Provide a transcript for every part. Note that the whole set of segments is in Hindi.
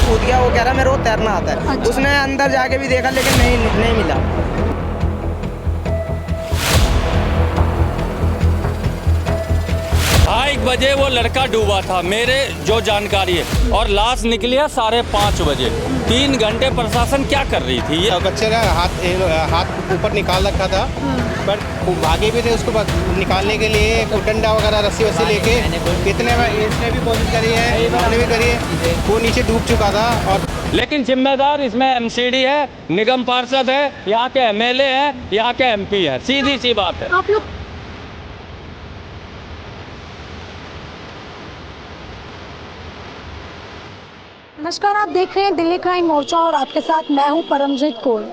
कूद गया। वो कह रहा मेरे को तैरना आता है। अच्छा। उसने अंदर जाके भी देखा लेकिन नहीं मिला। 2:30 बजे वो लड़का डूबा था, मेरे जो जानकारी है, और लाश निकली है 5:30 बजे। 3 घंटे प्रशासन क्या कर रही थी? ये बच्चे का हाथ ऊपर निकाल रखा था, पर भागे भी थे उसको निकालने के लिए, डंडा वगैरह रस्सी वस्सी लेके। कितने इसने भी कोशिश करी है, हमने भी करी है, वो नीचे डूब चुका था। और लेकिन जिम्मेदार इसमें एमसीडी है, निगम पार्षद है, यहाँ के एमएलए है, यहाँ के एमपी है। सीधी सी बात है। आप लोग नमस्कार, आप देख रहे हैं दिल्ली क्राइम मोर्चा और आपके साथ मैं हूं परमजीत कौर।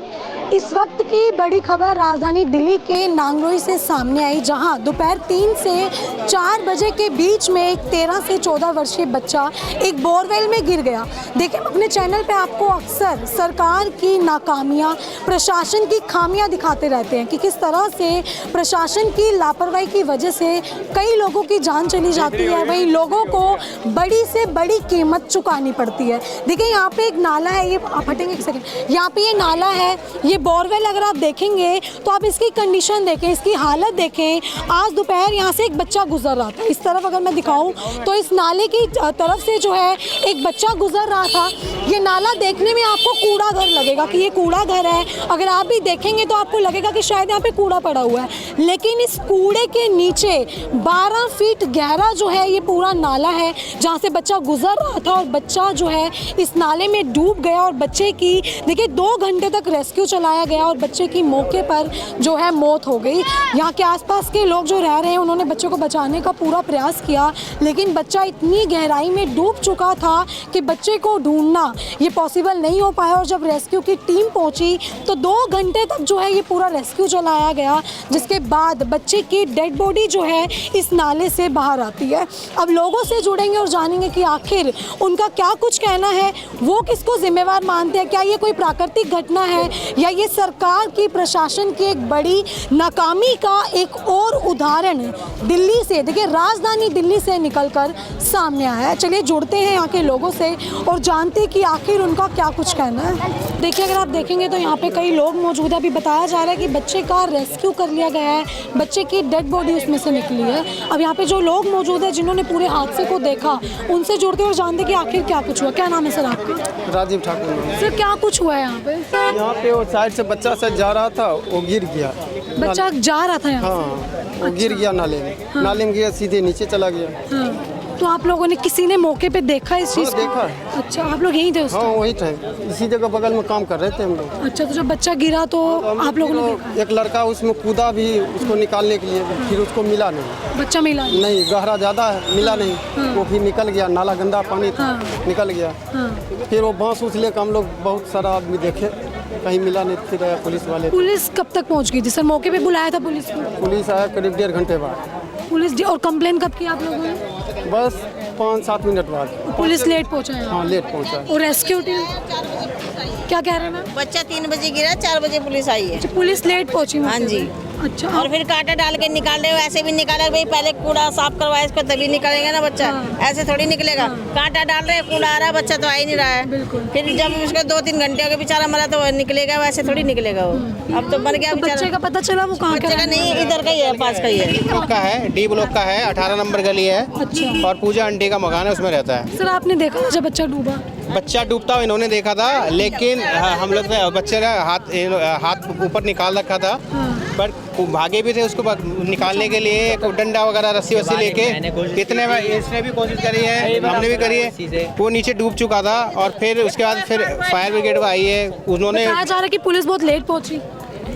इस वक्त की बड़ी खबर राजधानी दिल्ली के नांगलोई से सामने आई, जहां दोपहर 3 से 4 बजे के बीच में एक 13 से 14 वर्षीय बच्चा एक बोरवेल में गिर गया। देखिए, हम अपने चैनल पे आपको अक्सर सरकार की नाकामियां, प्रशासन की खामियां दिखाते रहते हैं कि किस तरह से प्रशासन की लापरवाही की वजह से कई लोगों की जान चली जाती है, वही लोगों को बड़ी से बड़ी कीमत चुकानी पड़ती है। देखिए, यहाँ पे एक नाला है, ये आप हटेंगे एक सेकंड, यहाँ पे ये नाला है, ये बोरवेल अगर आप देखेंगे तो आप इसकी कंडीशन देखें, इसकी हालत देखें। आज दोपहर यहाँ से एक बच्चा गुजर रहा था, इस तरफ अगर मैं दिखाऊं तो इस नाले की तरफ से जो है एक बच्चा गुजर रहा था। ये नाला देखने में आपको कूड़ा घर लगेगा कि ये कूड़ा घर है, अगर आप भी देखेंगे तो आपको लगेगा कि शायद यहाँ पे कूड़ा पड़ा हुआ है, लेकिन इस कूड़े के नीचे 12 फीट गहरा जो है ये पूरा नाला है, जहाँ से बच्चा गुजर रहा था और बच्चा जो है इस नाले में डूब गया। और बच्चे की देखिए 2 घंटे तक रेस्क्यू चलाया गया और बच्चे की मौके पर जो है मौत हो गई। यहाँ के आसपास के लोग जो रह रहे हैं उन्होंने बच्चे को बचाने का पूरा प्रयास किया, लेकिन बच्चा इतनी गहराई में डूब चुका था कि बच्चे को ढूंढना ये पॉसिबल नहीं हो पाया। और जब रेस्क्यू की टीम पहुंची तो 2 घंटे तक जो है ये पूरा रेस्क्यू चलाया गया, जिसके बाद बच्चे की डेड बॉडी जो है इस नाले से बाहर आती है। अब लोगों से जुड़ेंगे और जानेंगे कि आखिर उनका क्या कुछ कहना है, वो किसको जिम्मेवार मानते हैं, क्या ये कोई प्राकृतिक घटना है या ये सरकार की, प्रशासन की एक बड़ी नाकामी का एक और उदाहरण दिल्ली से, देखिए राजधानी दिल्ली से निकलकर सामने आया है। चलिए जुड़ते हैं यहाँ के लोगों से और जानते हैं कि आखिर उनका क्या कुछ कहना है। देखिए, अगर आप देखेंगे तो यहाँ पे कई लोग मौजूद है। अभी बताया जा रहा है कि बच्चे का रेस्क्यू कर लिया गया है, बच्चे की डेड बॉडी उसमें से निकली है। अब यहाँ पे जो लोग मौजूद है जिन्होंने पूरे हादसे को देखा, उनसे जुड़ते और जानते कि आखिर क्या कुछ हुआ। क्या नाम है सर आपका? राजीव ठाकुर। सर, क्या कुछ हुआ है यहाँ पे? यहाँ पे वो साइड से बच्चा से जा रहा था, वो गिर गया। बच्चा जा रहा था यहाँ? हाँ, वो गिर गया नाले में। नाले में गया, सीधे नीचे चला गया। हाँ। तो आप लोगों ने, किसी ने मौके पे देखा इस चीज़ को? देखा है। अच्छा, आप लोग यहीं थे उस हाँ, टाइम? वही थे, इसी जगह बगल में काम कर रहे थे हम लोग। अच्छा, तो जब बच्चा गिरा तो आप लोगों ने देखा? एक लड़का उसमें कूदा भी उसको निकालने के लिए, फिर उसको मिला नहीं। बच्चा मिला नहीं, गहरा ज़्यादा है, मिला नहीं। वो फिर निकल गया, नाला गंदा पानी था, निकल गया। फिर वो बांस उस लेकर हम लोग बहुत सारा आदमी देखे, कहीं मिला नहीं। फिर आया पुलिस वाले। पुलिस कब तक पहुंच गई थी सर? मौके पे बुलाया था पुलिस को? पुलिस आया करीब 1.5 घंटे बाद। पुलिस और कंप्लेन कब की आप लोगों ने? बस 5-7 मिनट बाद। पुलिस लेट पहुंचा है? हाँ, लेट पहुंचा। और रेस्क्यू टीम क्या कह रहे हैं मैम? बच्चा 3 बजे गिरा, 4 बजे पुलिस आई है। अच्छा, पुलिस लेट पहुंची? हाँ जी। अच्छा। और फिर कांटा डाल के निकाल रहे हो, ऐसे भी निकाला भाई, पहले कूड़ा साफ करवाए इसको तभी निकलेगा ना बच्चा। ऐसे थोड़ी निकलेगा। कांटा डाल रहे, कूड़ा आ रहा है, बच्चा तो आ ही नहीं रहा है। बिल्कुल। फिर जब उसको 2-3 घंटे हो गए बेचारा मरा तो निकलेगा, वैसे थोड़ी निकलेगा वो। अब तो मर गया तो बच्चे का पता चला वो कहाँ बच्चे का नहीं, इधर का ही है, पास का ही है। का है, डी ब्लॉक का है, 18 नंबर गली है। अच्छा। और पूजा आंटी का मकान है, उसमें रहता है। सर, आपने देखा था जब बच्चा डूबा? बच्चा डूबता हुआ इन्होंने देखा था, लेकिन हम लोग ने बच्चे का हाथ ऊपर निकाल रखा था, पर भागे भी थे उसको निकालने के लिए, डंडा वगैरह रस्सी वस्सी लेके। कितने इसने भी कोशिश करी है, हमने भी करी है। वो नीचे डूब चुका था और फिर उसके बाद फिर फायर ब्रिगेड आई है, उन्होंने। बताया जा रहा है कि पुलिस बहुत लेट पहुंची।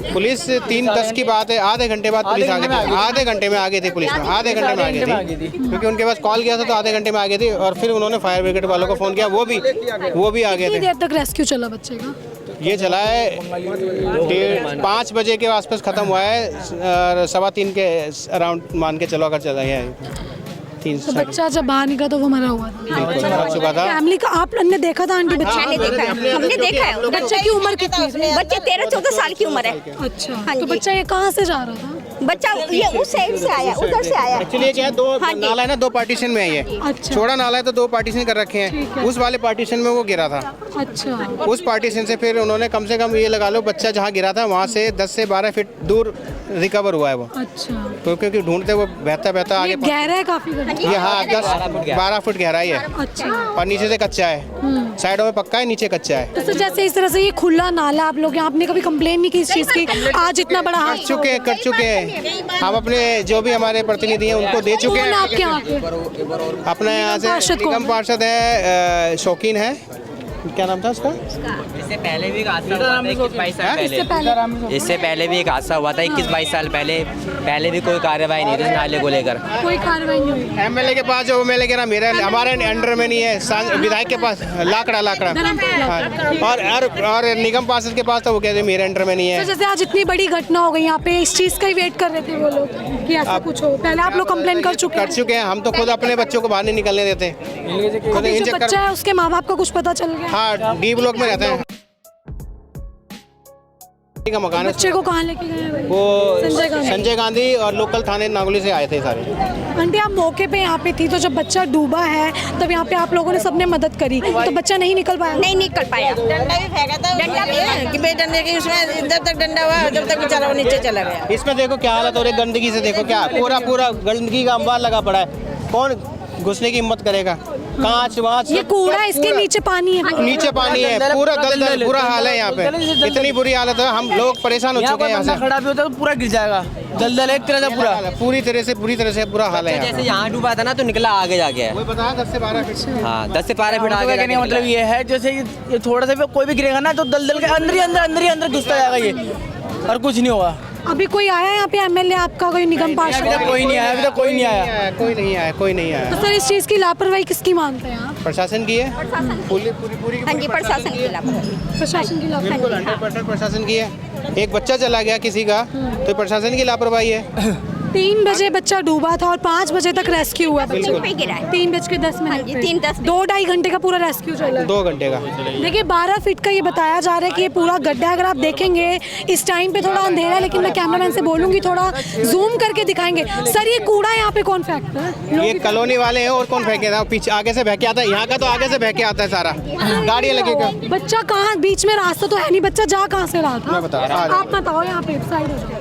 पुलिस 3:10 की बात है, आधे घंटे बाद पुलिस आ गई थी। आधे घंटे में आ गई थी पुलिस, आधे घंटे में आ गई थी, क्योंकि उनके पास कॉल किया था तो आधे घंटे में आ गई थी। और फिर उन्होंने फायर ब्रिगेड वालों को फ़ोन किया, वो भी आ गए थे। कितनी देर तक रेस्क्यू चला बच्चे का? ये चला है 5 बजे के आसपास ख़त्म हुआ है, 3:15 के अराउंड मान के चलो, अगर चला है 3। तो बच्चा जब बाहर निकला तो वो मरा हुआ था? मर चुका था। फैमिली का आपने देखा था आंटी? बच्चा हमने देखा है, हमने देखा है। बच्चे की उम्र कितनी है? बच्चे 13-14 साल की उम्र है। अच्छा, तो बच्चा ये कहाँ से जा रहा था? बच्चा ये उस साइड से आया, उधर से आया। एक्चुअली क्या है, दो हाँ जी। नाला है ना, दो पार्टीशन में है ये। अच्छा। चौड़ा नाला है तो दो पार्टीशन कर रखे हैं। उस वाले पार्टीशन में वो गिरा था। अच्छा, उस पार्टीशन से फिर उन्होंने कम से कम ये लगा लो, बच्चा जहाँ गिरा था वहाँ से 10 से 12 फीट दूर रिकवर हुआ है वो। अच्छा। तो क्योंकि ढूंढते वो बहता बहता ये आगे गहरा है काफी गड्ढा। ये हाँ 10-12 फुट गहराई है अच्छा। और नीचे से कच्चा है। साइडों में पक्का है, नीचे कच्चा है। तो जैसे इस तरह से ये खुला नाला, आप लोग आपने कभी कंप्लेन नहीं की इस चीज की? आज इतना बड़ा कर चुके हैं हम अपने जो भी हमारे प्रतिनिधि हैं उनको दे चुके हैं। आपके यहाँ के अपने यहाँ से निगम पार्षद है, शौकीन है, क्या नाम था उसका? इससे पहले भी एक हादसा हुआ था 21-22 साल पहले। इससे पहले भी एक हादसा हुआ था 21-22 साल पहले भी कोई कार्रवाई नहीं थी नाले को लेकर। कोई कार्रवाई नहीं हुई। एमएलए के पास, जो एमएलए कह रहा मेरा हमारे अंडर में नहीं है, विधायक के पास लाकड़ा हाँ। और निगम पार्षद के पास तो वो कहते हैं मेरे अंडर में नहीं तो है। जैसे आज इतनी बड़ी घटना हो गई यहाँ पे, इस चीज का ही वेट कर रहे थे वो लोग कि ऐसा कुछ हो? पहले आप लोग कंप्लेन कर चुके हैं? हम तो खुद अपने बच्चों को बाहर नहीं निकलने देते। अभी जो बच्चा है उसके माँ बाप का कुछ पता चल गया? हाँ, डी ब्लॉक में रहते हैं का मकान है। बच्चे को कहाँ लेके गए? वो संजय गांधी और लोकल थाने नागोली से आए थे सारे। आंटी आप मौके पे यहाँ पे थी, तो जब बच्चा डूबा है तब यहाँ पे आप लोगों ने सबने मदद करी, तो बच्चा नहीं निकल पाया? नहीं निकल पाया। डंडा भी फेंका था, डंडा भी है कि बे डंडे की उसमें इधर तक डंडा हुआ जब तक बेचारा वो नीचे चला गया। इसमें देखो क्या हालत हो रही है, गंदगी से देखो क्या पूरा गंदगी का अंबार लगा पड़ा है। कौन घुसने की हिम्मत करेगा? कांच वाँच, ये कूड़ा है, इसके नीचे पानी है। नीचे पानी है, पूरा दलदल, बुरा हाल है यहाँ पे। इतनी बुरी हालत है, हम लोग परेशान हो चुके हैं यहाँ से। खड़ा भी होता है तो पूरा गिर जाएगा, दलदल एक तरह से पूरा पूरी तरह से बुरा हाल है यहाँ जैसे यहाँ डूबा था ना तो निकला आगे जाके है। पे। बताया 10 से 12 फीट। हाँ 10 से 12 फीट आगे कहने का मतलब ये है, जैसे ये थोड़ा सा भी कोई भी गिरेगा ना तो दलदल के अंदर ही घुसता जाएगा ये, और कुछ नहीं होगा। अभी कोई आया यहाँ पे एमएलए आपका, कोई निगम पार्षद? कोई नहीं आया, अभी तक कोई नहीं आया। कोई नहीं आया। तो सर इस चीज की लापरवाही किसकी मानते हैं आप? प्रशासन की है, पूरी हाँ जी, प्रशासन की लापरवाही। प्रशासन की लापरवाही। 100% प्रशासन की है। एक बच्चा चला गया किसी का तो प्रशासन की लापरवाही है। 3 बजे बच्चा डूबा था और 5 बजे तक रेस्क्यू हुआ। बिल्कुल पे गिरा है। 3:10 जी, 3:10 2-2.5 घंटे का पूरा रेस्क्यू चला। 2 घंटे का। देखिए 12 फीट का ये बताया जा रहा है कि ये पूरा गड्ढा, अगर आप देखेंगे इस टाइम पे थोड़ा अंधेरा है, लेकिन मैं कैमरामैन से बोलूंगी थोड़ा जूम करके दिखाएंगे। सर ये कूड़ा यहाँ पे कौन फेंकता है? ये कॉलोनी वाले हैं, और कौन फेंके था? पीछे आगे से बह के आता है, यहाँ का तो आगे से बह के आता है सारा, गाड़ियाँ लगेगा। बच्चा कहाँ, बीच में रास्ता तो है नहीं, बच्चा जा कहाँ से रहा था? मैं बता रहा हूँ। आप बताओ, यहाँ पे साइड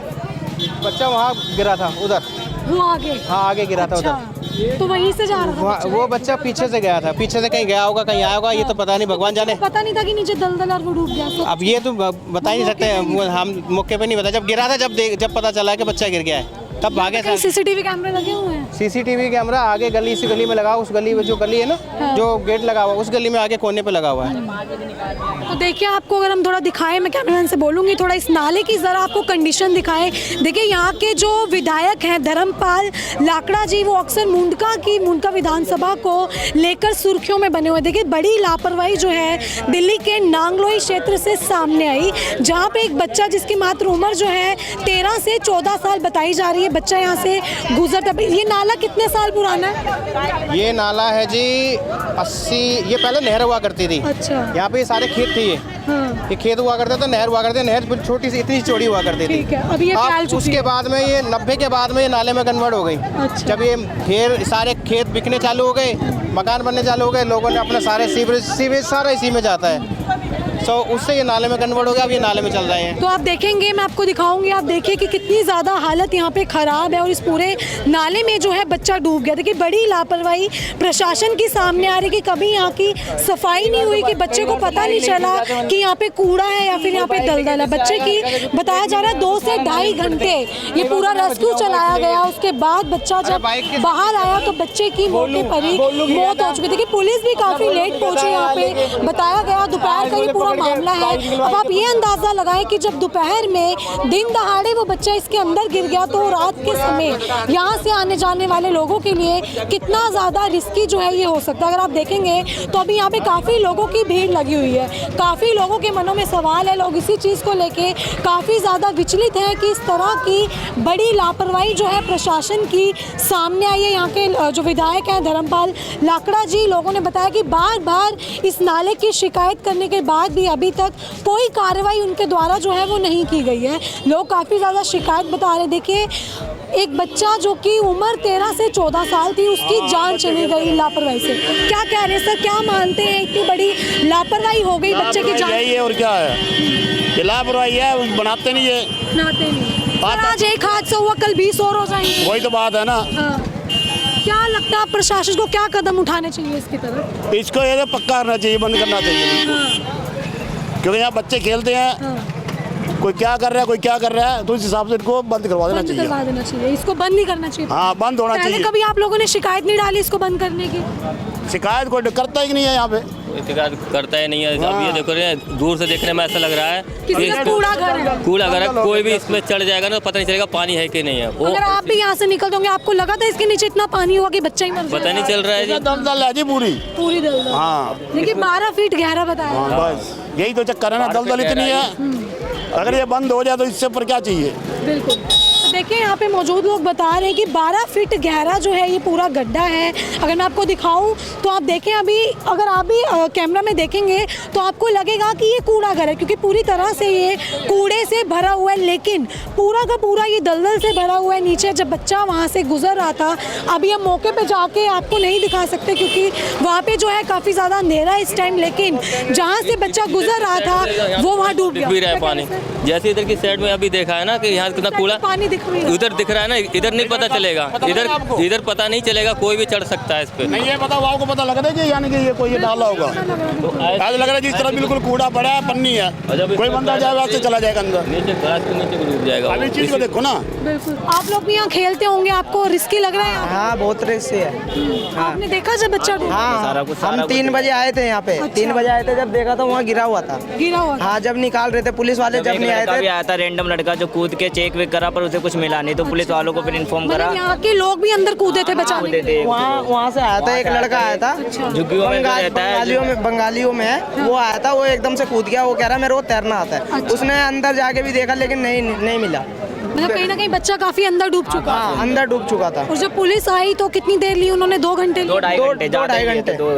बच्चा वहाँ गिरा था, उधर, वो आगे। हाँ आगे गिरा था उधर। अच्छा, तो वहीं से जा रहा था बच्चा? वो बच्चा पीछे से गया था, पीछे से कहीं गया होगा, कहीं आया होगा, ये तो पता नहीं, भगवान जाने। पता नहीं था कि नीचे दलदल और वो डूब गया। तो अब ये तो बता ही नहीं सकते, हम मौके पे नहीं बता। जब गिरा था, जब पता चला कि बच्चा गिर गया है, तब भागे थे। सीसीटीवी कैमरे लगे हुए हैं? सीसीटीवी कैमरा आगे गली, इस गली में लगा, उस गली में जो गली है ना, जो गेट लगा हुआ, उस गली में आगे कोने पे लगा हुआ है। तो देखिए आपको अगर हम थोड़ा दिखाएं, मैं कैमरामैन से बोलूँगी थोड़ा इस नाले की ज़रा आपको कंडीशन दिखाएं। देखिए यहाँ के जो विधायक हैं धर्मपाल लाकड़ा जी, वो अक्सर मुंडका विधानसभा को लेकर सुर्खियों में बने हुए। देखिए बड़ी लापरवाही जो है दिल्ली के नांगलोई क्षेत्र से सामने आई, जहाँ पे एक बच्चा जिसकी मात्र उम्र जो है 13 से 14 साल बताई जा रही है, बच्चा यहाँ से गुजरता। ये नाला कितने साल पुराना है? ये नाला है जी 80, ये पहले नहर हुआ करती थी। अच्छा। यहाँ पे ये सारे खेत थे, ये खेत हुआ करते थे, नहर हुआ करते, नहर छोटी सी, इतनी चौड़ी हुआ करती थी। ठीक है, अब ये फैल चुकी है। उसके बाद में ये 90 के बाद में ये नाले में कन्वर्ट हो गई। अच्छा। जब ये फिर सारे खेत बिकने चालू हो गए, मकान बनने चालू हो गए, लोगों ने अपने सारे सीवेज सारा इसी में जाता है, तो उससे ये नाले में कन्वर्ट हो गया। अब ये नाले में चल रहे हैं। तो आप देखेंगे, मैं आपको दिखाऊंगी, आप देखिए कि कितनी ज़्यादा हालत यहाँ पे ख़राब है और इस पूरे नाले में जो है बच्चा डूब गया। देखिए बड़ी लापरवाही प्रशासन की सामने आ रही कि कभी यहाँ की सफाई नहीं हुई, कि बच्चे को पता नहीं चला कि यहाँ पे कूड़ा है या फिर यहाँ पे दलदल है। बच्चे की बताया जा रहा है 2 से 2.5 घंटे ये पूरा रेस्क्यू चलाया गया। उसके बाद बच्चा जब बाहर आया तो बच्चे की मौके पर ही मौत हो चुकी। देखिए पुलिस भी काफ़ी लेट पहुँची यहाँ पे, बताया गया दोपहर का ये पूरा मामला है। अब आप ये अंदाजा लगाएं कि जब दोपहर में दिन दहाड़े वो बच्चा इसके अंदर गिर गया, तो रात के समय यहाँ से आने जाने वाले लोगों के लिए कितना ज़्यादा रिस्की जो है ये हो सकता है। अगर आप देखेंगे तो अभी यहाँ पे काफ़ी लोगों की भीड़ लगी हुई है, काफ़ी लोगों के मनों में सवाल है, लोग इसी चीज़ को लेके काफ़ी ज़्यादा विचलित हैं कि इस तरह की बड़ी लापरवाही जो है प्रशासन की सामने आई है। यहाँ के जो विधायक हैं धर्मपाल लाकड़ा जी, लोगों ने बताया कि बार बार इस नाले की शिकायत करने के बाद भी अभी तक कोई कार्रवाई उनके द्वारा जो है वो नहीं की गई है। लोग काफ़ी ज़्यादा शिकायत बता रहे। देखिए, एक बच्चा जो कि उम्र 13 से 14 साल थी, उसकी जान चली गई लापरवाही से। क्या कह रहे हैं सर, क्या मानते हैं इतनी बड़ी लापरवाही हो गई बच्चे की जान? यही है और क्या है, ये लापरवाही है, बनाते नहीं है, बनाते नहीं। सर, आज एक हादसा हुआ, कल 20 और हो जाएंगे। वही तो बात है ना। हाँ। क्या लगता है प्रशासन को क्या कदम उठाने चाहिए इसकी तरफ? इसको ये तो पक्का करना चाहिए, बंद करना चाहिए, क्योंकि यहाँ बच्चे खेलते हैं, कोई क्या कर रहा है, कोई क्या कर रहा है, तो इस हिसाब से इनको बंद करवा देना चाहिए। करवा देना चाहिए, इसको बंद नहीं करना चाहिए। हाँ, बंद होना चाहिए। कभी आप लोगों ने शिकायत नहीं डाली इसको बंद करने की? शिकायत कोई करता ही नहीं है यहाँ पे, शिकायत करता ही नहीं है। अब ये देखो रे, दूर से देखने में ऐसा लग रहा है किसी का कूड़ा घर है। कूड़ा घर है, कोई भी इसमें चढ़ जाएगा ना, पता नहीं चलेगा पानी है कि नहीं है। वो अगर आप भी यहाँ से निकलते होंगे, आपको लगा था इसके नीचे इतना पानी होगा कि बच्चा ही मर जाएगा? पता नहीं चल रहा है जी। दलदल है जी पूरी दलदल। हाँ, देखिए 12 फीट गहरा बताया। हाँ, बस यही तो चक्कर है ना, दलदल इतनी है। अगर ये बंद हो जाए तो इससे ऊपर क्या चाहिए? बिल्कुल। तो देखिए, यहाँ पे मौजूद लोग बता रहे हैं कि 12 फीट गहरा जो है ये पूरा गड्ढा है। अगर मैं आपको दिखाऊं तो आप देखें, अभी अगर आप भी कैमरा में देखेंगे तो आपको लगेगा कि ये कूड़ा घर है, क्योंकि पूरी तरह से ये कूड़े से भरा हुआ है, लेकिन पूरा का पूरा ये दलदल से भरा हुआ है नीचे। जब बच्चा वहाँ से गुजर रहा था, अभी हम मौके पे जाके आपको नहीं दिखा सकते क्योंकि वहाँ पे जो है काफ़ी ज़्यादा अंधेरा है इस टाइम, लेकिन जहाँ से बच्चा गुजर रहा था वो वहाँ डूब गया पानी। जैसे इधर की साइड में अभी देखा है ना कि यहाँ कितना कूड़ा पानी दिख रही है, उधर दिख रहा है ना, इधर नहीं पता चलेगा, इधर पता नहीं चलेगा, कोई भी चढ़ सकता है इस पे। नहीं, ये पता आपको पता लग रहा है कि यानी कि ये कोई डाला होगा, तो ऐसा लग रहा है जिस तरह बिल्कुल कूड़ा पड़ा है, पन्नी है, कोई बंदा जाएगा से चला जाएगा अंदर, नीचे घास के नीचे डूब जाएगा। अभी चीज को देखो ना। बिल्कुल। आप लोग भी यहाँ खेलते होंगे, आपको रिस्की लग रहा है? हाँ, बहुत रिस्क है। आपने देखा जब बच्चा डूबा? हाँ, हम 3 बजे आए थे यहाँ पे। 3 बजे आए थे, जब देखा तो वहाँ गिरा हुआ था। गिरा हुआ? हाँ, जब निकाल रहे थे पुलिस वाले, जब नहीं आए थे। आया था रैंडम लड़का जो कूद के चेक वेक करा, पर उसे कुछ मिला नहीं, तो पुलिस वालों को फिर इन्फॉर्म करा। मतलब यहाँ के लोग भी अंदर कूदे थे बचाने के लिए? वहाँ से आया था एक लड़का, आया था झुग्गियों में रहता है, बंगालियों में है, वो आया था, वो एकदम से कूद गया। वो कह रहा मेरे को तैरना आता है। उसने अंदर जाके भी देखा, लेकिन नहीं मिला। मतलब कहीं ना कहीं बच्चा काफी अंदर डूब चुका। हाँ, अंदर डूब चुका था। और जब पुलिस आई तो कितनी देर ली उन्होंने? 2 घंटे? 2-2.5 घंटे। 2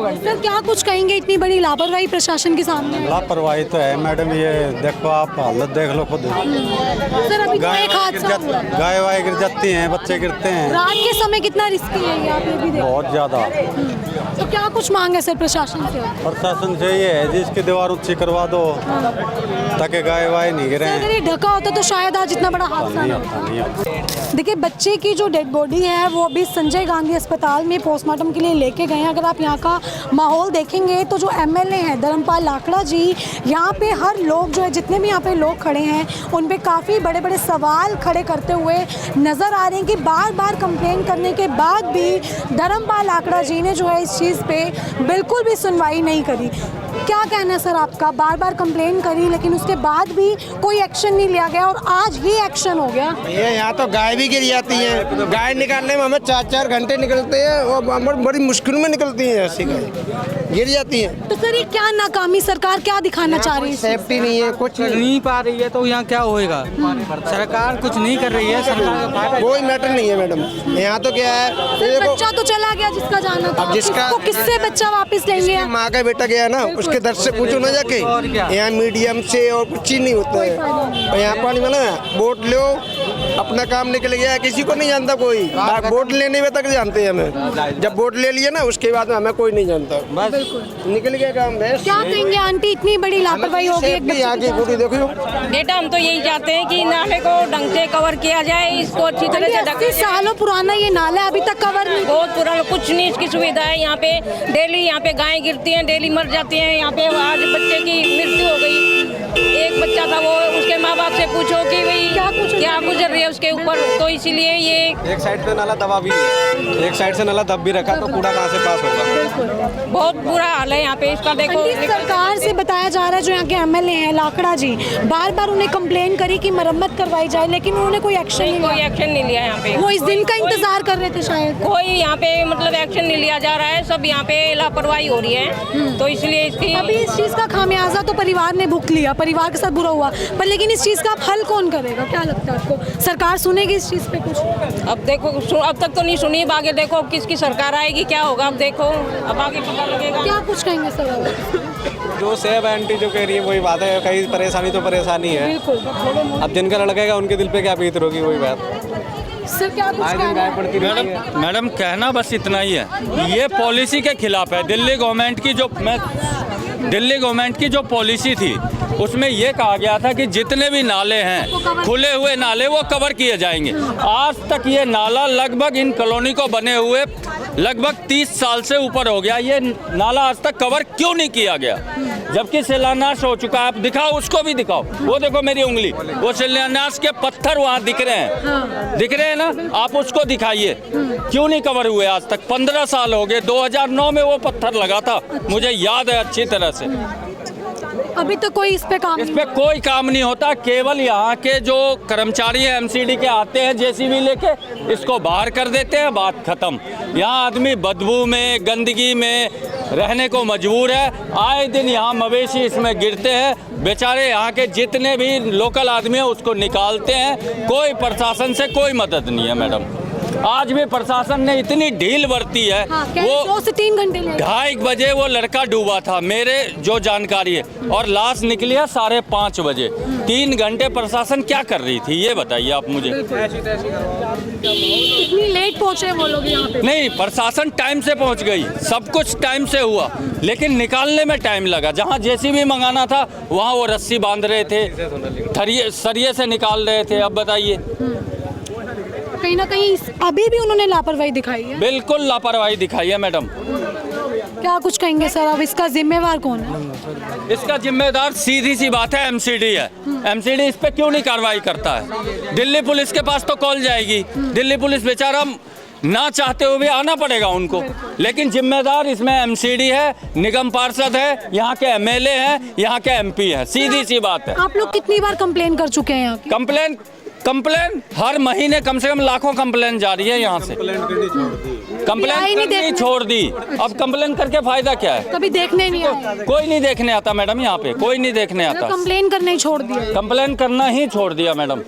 घंटे। सर, क्या कुछ कहेंगे इतनी बड़ी लापरवाही प्रशासन के सामने? लापरवाही तो है मैडम, ये देखो आप हालत देख लो खुद। सर, अभी तो एक हादसा हुआ। गाय वाय गिर जाती हैं, बच्चे गिरते हैं। रात के समय कितना रिस्की है ये, आप ये भी देखो। बहुत ज्यादा। तो क्या कुछ मांग है सर प्रशासन से? प्रशासन से ये है जिसकी दीवार ऊंची करवा दो ताकि गाय वाय नहीं गिरे। अगर ये ढका होता तो शायद आज इतना बड़ा हादसा नहीं होता। देखिए, बच्चे की जो डेड बॉडी है वो अभी संजय गांधी अस्पताल में पोस्टमार्टम के लिए लेके गए हैं। अगर आप यहाँ का माहौल देखेंगे तो जो एमएलए हैं धर्मपाल लाकड़ा जी, यहाँ पे हर लोग जो है, जितने भी यहाँ पे लोग खड़े हैं, उन पे काफ़ी बड़े बड़े सवाल खड़े करते हुए नज़र आ रहे हैं कि बार बार कंप्लेन करने के बाद भी धर्मपाल लाकड़ा जी ने जो है इस चीज़ पे बिल्कुल भी सुनवाई नहीं करी। क्या कहना है सर आपका? बार बार कंप्लेन करी लेकिन उसके बाद भी कोई एक्शन नहीं लिया गया और आज ही एक्शन हो गया। ये यहाँ तो गाय भी गिर जाती है। गाय निकालने में हमें 4-4 घंटे निकलते हैं और बड़ी मुश्किल में निकलती है, ऐसी गाय गिर जाती है। तो सर, ये क्या नाकामी, सरकार क्या दिखाना चाह रही है? सेफ्टी नहीं है, कुछ नहीं पा रही है, तो यहाँ क्या होएगा? सरकार कुछ नहीं कर रही है। सरकार कोई मैटर नहीं है मैडम। यहाँ तो क्या है, सर, बच्चा तो चला गया जिसका जाना था, अब जिसका- उसको किससे बच्चा वापस लेंगे? माँ का बेटा गया ना, उसके दर्द से पूछो ना जाके। यहाँ मीडियम से और कुछ ही नहीं होता है। और यहाँ पानी में ना वोट लो, अपना काम निकल गया, किसी को नहीं जानता कोई। वोट लेने में तक जानते हैं हमें, जब वोट ले लिया ना उसके बाद में हमें कोई नहीं जानता। बस निकल गया काम। क्या कहेंगे आंटी, इतनी बड़ी लापरवाही हो गई एक बच्चे यहाँ के की पूरी देखो। बेटा, हम तो यही चाहते हैं कि नाले को ढंग से कवर किया जाए, इसको अच्छी तरह से ढक 80 सालों पुराना ये नाला अभी तक कवर नहीं। बहुत पुराना, कुछ नहीं इसकी सुविधा है। यहाँ पे डेली यहाँ पे गायें गिरती हैं, डेली मर जाती हैं। यहाँ पे आज बच्चे की मृत्यु हो गई। एक बच्चा था, वो उसके माँ बाप से पूछो कि भाई क्या गुजर रही है उसके ऊपर। तो इसीलिए ये एक साइड से नाला दबा भी है, एक साइड से नाला दब भी रखा, तो कूड़ा कहाँ से पास होगा? बहुत बुरा हाल है यहाँ पे इसका। देखो, आंटी, सरकार से बताया जा रहा है, जो यहाँ के एमएलए हैं लाकड़ा जी, बार बार उन्हें कंप्लेन करी कि मरम्मत करवाई जाए, लेकिन उन्होंने कोई एक्शन नहीं कोई लिया। एक्शन नहीं लिया यहाँ पे। वो इस दिन का इंतजार कर रहे थे शायद। कोई यहाँ पे मतलब एक्शन नहीं लिया जा रहा है, सब यहाँ पे लापरवाही हो रही है। तो इसलिए इसकी अभी इस चीज का खामियाजा तो परिवार ने भुगत लिया दिया, परिवार के साथ बुरा हुआ, पर लेकिन इस चीज़ का अब हल कौन करेगा? क्या लगता है आपको, सरकार सुनेगी इस चीज़ पे कुछ? अब देखो, अब तक तो नहीं सुनी, अब आगे देखो किसकी सरकार आएगी, क्या होगा, अब देखो, अब आगे पता लगेगा। क्या कुछ कहेंगे सर आप? जो सेब आंटी जो कह रही है वही बात है, कहीं परेशानी तो परेशानी है। बिल्कुल। अब जिनका लड़केगा उनके दिल पे क्या बीत होगी, वही बात। सर क्या कुछ कहना है? मैडम कहना बस इतना ही है, ये पॉलिसी के खिलाफ है। दिल्ली गवर्नमेंट की जो पॉलिसी थी उसमें ये कहा गया था कि जितने भी नाले हैं, खुले हुए नाले, वो कवर किए जाएंगे। आज तक ये नाला लगभग इन कॉलोनी को बने हुए लगभग 30 साल से ऊपर हो गया, ये नाला आज तक कवर क्यों नहीं किया गया? जबकि शिलान्यास हो चुका है। आप दिखाओ, उसको भी दिखाओ, वो देखो मेरी उंगली, वो शिलान्यास के पत्थर वहाँ दिख रहे हैं, दिख रहे हैं ना, आप उसको दिखाइए, क्यों नहीं कवर हुए आज तक? 15 साल हो गए, 2009 में वो पत्थर लगा था, मुझे याद है अच्छी तरह से। अभी तो कोई इस पे कोई काम नहीं होता। केवल यहाँ के जो कर्मचारी हैं एमसीडी के आते हैं जेसीबी लेके, इसको बाहर कर देते हैं, बात खत्म। यहाँ आदमी बदबू में, गंदगी में रहने को मजबूर है। आए दिन यहाँ मवेशी इसमें गिरते हैं, बेचारे यहाँ के जितने भी लोकल आदमी हैं उसको निकालते हैं। कोई प्रशासन से कोई मदद नहीं है मैडम। आज भी प्रशासन ने इतनी ढील बरती है। वो 2 से 3 घंटे 2:30 बजे वो लड़का डूबा था, मेरे जो जानकारी है, और लाश निकली है 5:30 बजे। 3 घंटे प्रशासन क्या कर रही थी, ये बताइए आप मुझे। इतनी लेट पहुंचे वो लोग यहाँ पे? नहीं, प्रशासन टाइम से पहुंच गई, सब कुछ टाइम से हुआ, लेकिन निकालने में टाइम लगा। जहां जेसीबी मंगाना था वहां वो रस्सी बांध रहे थे, सरिये से निकाल रहे थे। अब बताइए, कहीं ना कहीं अभी भी उन्होंने लापरवाही दिखाई है। बिल्कुल लापरवाही दिखाई है मैडम। क्या कुछ कहेंगे सर, अब इसका जिम्मेवार कौन है? इसका जिम्मेदार सीधी सी बात है एमसीडी है। एमसीडी इस पे क्यों नहीं कार्रवाई करता है? दिल्ली पुलिस के पास तो कॉल जाएगी, दिल्ली पुलिस बेचारा ना चाहते हुए भी आना पड़ेगा उनको, लेकिन जिम्मेदार इसमें एमसीडी है, निगम पार्षद है, यहाँ के एमएलए हैं, यहाँ के एमपी हैं। सीधी सी बात है। आप लोग कितनी बार कंप्लेन कर चुके हैं यहाँ की? कंप्लेन हर महीने कम से कम लाखों कंप्लेन जा रही है यहाँ से। कंप्लेन करनी छोड़ दी, अब कंप्लेन करके फायदा क्या है? कभी देखने नहीं आए? कोई नहीं देखने आता मैडम, यहाँ पे कोई नहीं देखने आता। कंप्लेन करना ही छोड़ दिया? कंप्लेन करना ही छोड़ दिया मैडम।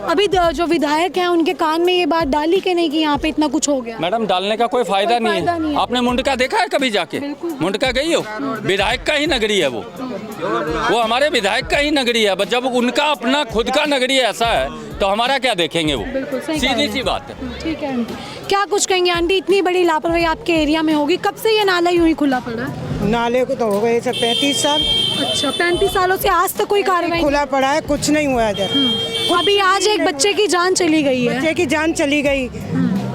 अभी जो विधायक हैं उनके कान में ये बात डाली कि नहीं कि यहाँ पे इतना कुछ हो गया? मैडम डालने का कोई फायदा नहीं है। आपने मुंडका देखा है कभी जाके? मुंडका गई हो? विधायक का ही नगरी है वो हमारे विधायक का ही नगरी है। जब उनका अपना खुद का नगरी ऐसा है तो हमारा क्या देखेंगे वो? सीधी सी बात है। ठीक है आंटी, क्या कुछ कहेंगे? आंटी, इतनी बड़ी लापरवाही आपके एरिया में होगी, कब से ये नाला यूं ही खुला पड़ा है? नाले को तो हो गए 35 साल। अच्छा, 35 सालों से आज तक कोई कार्रवाई खुला पड़ा है, कुछ नहीं हुआ इधर। अभी आज एक बच्चे की जान चली गई है। बच्चे की जान चली गई,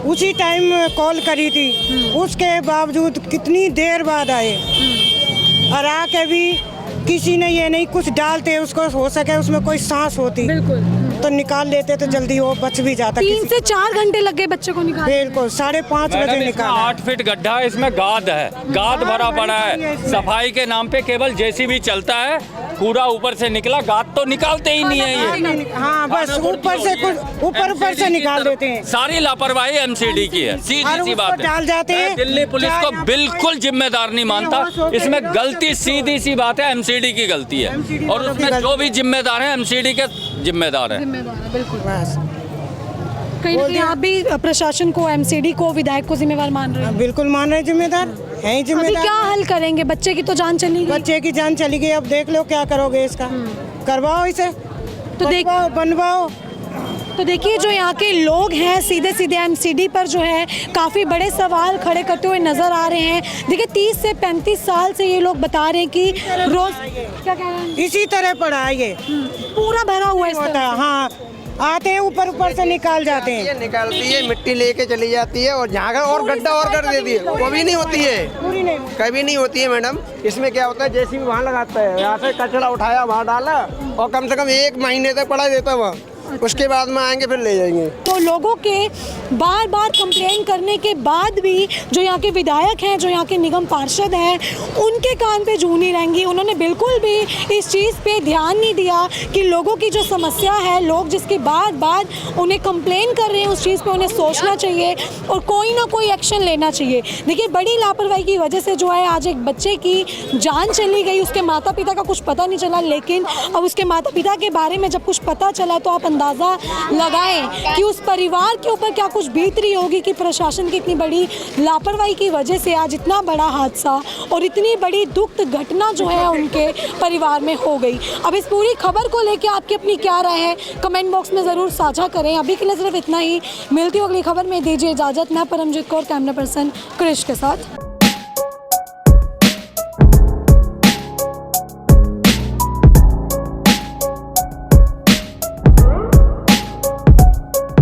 उसी टाइम कॉल करी थी, उसके बावजूद कितनी देर बाद आए, और आके भी किसी ने ये नहीं कुछ डालते, उसको हो सके उसमें कोई सांस होती तो निकाल लेते तो जल्दी वो बच भी जाता। 3 से 4 घंटे लग गए बच्चे को निकालने। बिल्कुल 5:30 बजे निकाला। 8 फीट गड्ढा है, इसमें गाद है, गाद भरा पड़ा है। सफाई के नाम पे केवल जेसीबी चलता है, कूड़ा ऊपर से निकला, गाद तो निकालते ही नहीं है ये। हाँ, बस ऊपर से कुछ ऊपर से निकाल देते हैं। सारी लापरवाही एमसीडी की है, सीधी सी बात है। डाल जाते हैं। दिल्ली पुलिस को बिल्कुल जिम्मेदार नहीं मानता, इसमें गलती सीधी सी बात है एमसीडी की गलती है, और उसमें जो भी जिम्मेदार है एमसीडी के जिम्मेदार है। बिल्कुल, कहीं ना कहीं आप भी प्रशासन को, एमसीडी को, विधायक को जिम्मेवार मान रहे हैं? बिल्कुल मान रहे, जिम्मेदार है ही जिम्मेदार। अभी क्या हल करेंगे? बच्चे की तो जान चली गई। बच्चे की जान चली गई, अब देख लो क्या करोगे इसका। करवाओ इसे, तो बनवाओ। तो देखिए, जो यहाँ के लोग हैं सीधे सीधे एमसीडी पर जो है काफ़ी बड़े सवाल खड़े करते हुए नज़र आ रहे हैं। देखिए, 30 से 35 साल से ये लोग बता रहे हैं कि रोज क्या कह रहे हैं, इसी तरह पड़ा है ये, पूरा भरा हुआ है। हाँ, आते हैं ऊपर से निकाल जाते हैं। ये निकालती है, मिट्टी लेके चली जाती है, और जहाँ और गड्ढा और कर देती है, कभी नहीं होती है, कभी नहीं होती है मैडम। इसमें क्या होता है, जेसीबी वहाँ लगाता है, यहाँ से कचरा उठाया वहाँ डाला, और कम से कम 1 महीने तक पड़ा देता है वहाँ। उसके बाद में आएंगे फिर ले जाएंगे। तो लोगों के बार बार कंप्लेन करने के बाद भी जो यहाँ के विधायक हैं, जो यहाँ के निगम पार्षद हैं, उनके कान पे जू नहीं रहेंगी। उन्होंने बिल्कुल भी इस चीज़ पे ध्यान नहीं दिया कि लोगों की जो समस्या है, लोग जिसके बार बार उन्हें कंप्लेन कर रहे हैं, उस चीज़ पे उन्हें सोचना चाहिए और कोई ना कोई एक्शन लेना चाहिए। देखिए, बड़ी लापरवाही की वजह से जो है आज एक बच्चे की जान चली गई। उसके माता पिता का कुछ पता नहीं चला, लेकिन अब उसके माता पिता के बारे में जब कुछ पता चला तो आप अंदाज़ा लगाएं कि उस परिवार के ऊपर क्या कुछ बीत रही होगी कि प्रशासन की इतनी बड़ी लापरवाही की वजह से आज इतना बड़ा हादसा और इतनी बड़ी दुखद घटना जो है उनके परिवार में हो गई। अब इस पूरी खबर को लेकर आपकी अपनी क्या राय है, कमेंट बॉक्स में ज़रूर साझा करें। अभी के लिए सिर्फ इतना ही। मिलती हूँ अगली खबर में, दीजिए इजाज़त। मैं परमजीत कौर, कैमरा पर्सन क्रिश के साथ।